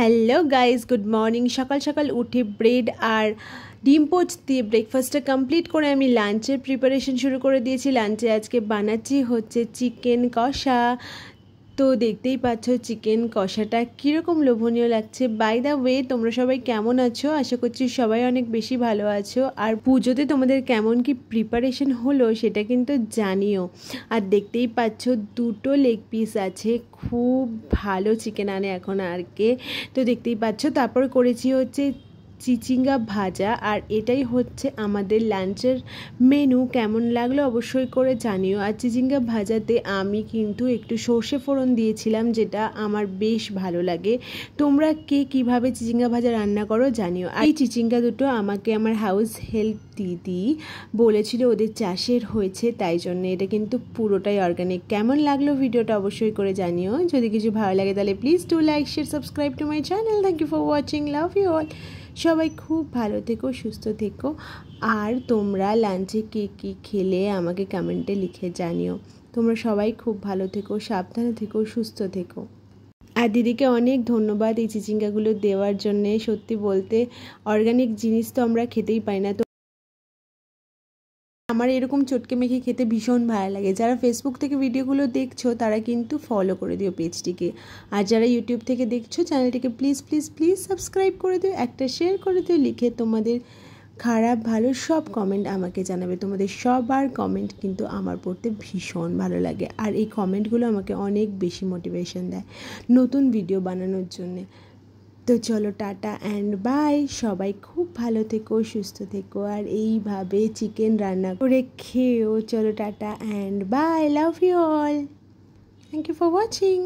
Hello guys, good morning. সকাল সকাল উঠে ব্রেড আর ডিম পোচ দিয়ে ব্রেকফাস্টটা কমপ্লিট করে আমি লাঞ্চের প্রিপারেশন শুরু করে দিয়েছি। লাঞ্চে আজকে বানাচ্ছি হচ্ছে চিকেন কষা। তো দেখতেই পাচ্ছ চিকেন কষাটা কীরকম লোভনীয় লাগছে। বাই দ্য ওয়ে, তোমরা সবাই কেমন আছো? আশা করছি সবাই অনেক বেশি ভালো আছো। আর পুজোতে তোমাদের কেমন কি প্রিপারেশন হলো সেটা কিন্তু জানিও। আর দেখতেই পাচ্ছ দুটো লেগ পিস আছে, খুব ভালো চিকেন আনে এখন আর কে। তো দেখতেই পাচ্ছ, তারপর করেছি হচ্ছে চিচিঙ্গা ভাজা। আর এটাই হচ্ছে আমাদের লাঞ্চের মেনু। কেমন লাগলো অবশ্যই করে জানিও। আর চিচিঙ্গা ভাজাতে আমি কিন্তু একটু সর্ষে ফোড়ন দিয়েছিলাম, যেটা আমার বেশ ভালো লাগে। তোমরা কে কীভাবে চিচিঙ্গা ভাজা রান্না করো জানিও। আর এই চিচিঙ্গা দুটো আমাকে আমার হাউস হেল্প দিদি বলেছিল ওদের চাষের হয়েছে, তাই জন্য এটা কিন্তু পুরোটাই অর্গানিক। কেমন লাগলো ভিডিওটা অবশ্যই করে জানিও। যদি কিছু ভালো লাগে তাহলে please do like, share, subscribe to my channel. Thank you for watching, love you all. সবাই খুব ভালো থেকো, সুস্থ থেকো। আর তোমরা লাঞ্চে কে কী খেলে আমাকে কমেন্টে লিখে জানিও। তোমরা সবাই খুব ভালো থেকো, সাবধানে থেকো, সুস্থ থেকো। আর দিদিকে অনেক ধন্যবাদ এই চিচিঙ্গাগুলো দেওয়ার জন্যে। সত্যি বলতে অর্গানিক জিনিস তো আমরা খেতেই পাই না। তো আমার এরকম চটকে মেখে খেতে ভীষণ ভালো লাগে। যারা ফেসবুক থেকে ভিডিওগুলো দেখছো তারা কিন্তু ফলো করে দিও পেজটিকে। আর যারা ইউটিউব থেকে দেখছো চ্যানেলটিকে প্লিজ প্লিজ প্লিজ সাবস্ক্রাইব করে দিও, একটা শেয়ার করে দিও। লিখে তোমাদের খারাপ ভালো সব কমেন্ট আমাকে জানাবে। তোমাদের সবার কমেন্ট কিন্তু আমার পড়তে ভীষণ ভালো লাগে। আর এই কমেন্টগুলো আমাকে অনেক বেশি মোটিভেশন দেয় নতুন ভিডিও বানানোর জন্যে। তো চলো, টাটা অ্যান্ড বাই। সবাই খুব ভালো থেকো, সুস্থ থেকো, আর এইভাবে চিকেন রান্না করে খেয়েও। চলো, tata and bye, love you all. Thank you for watching.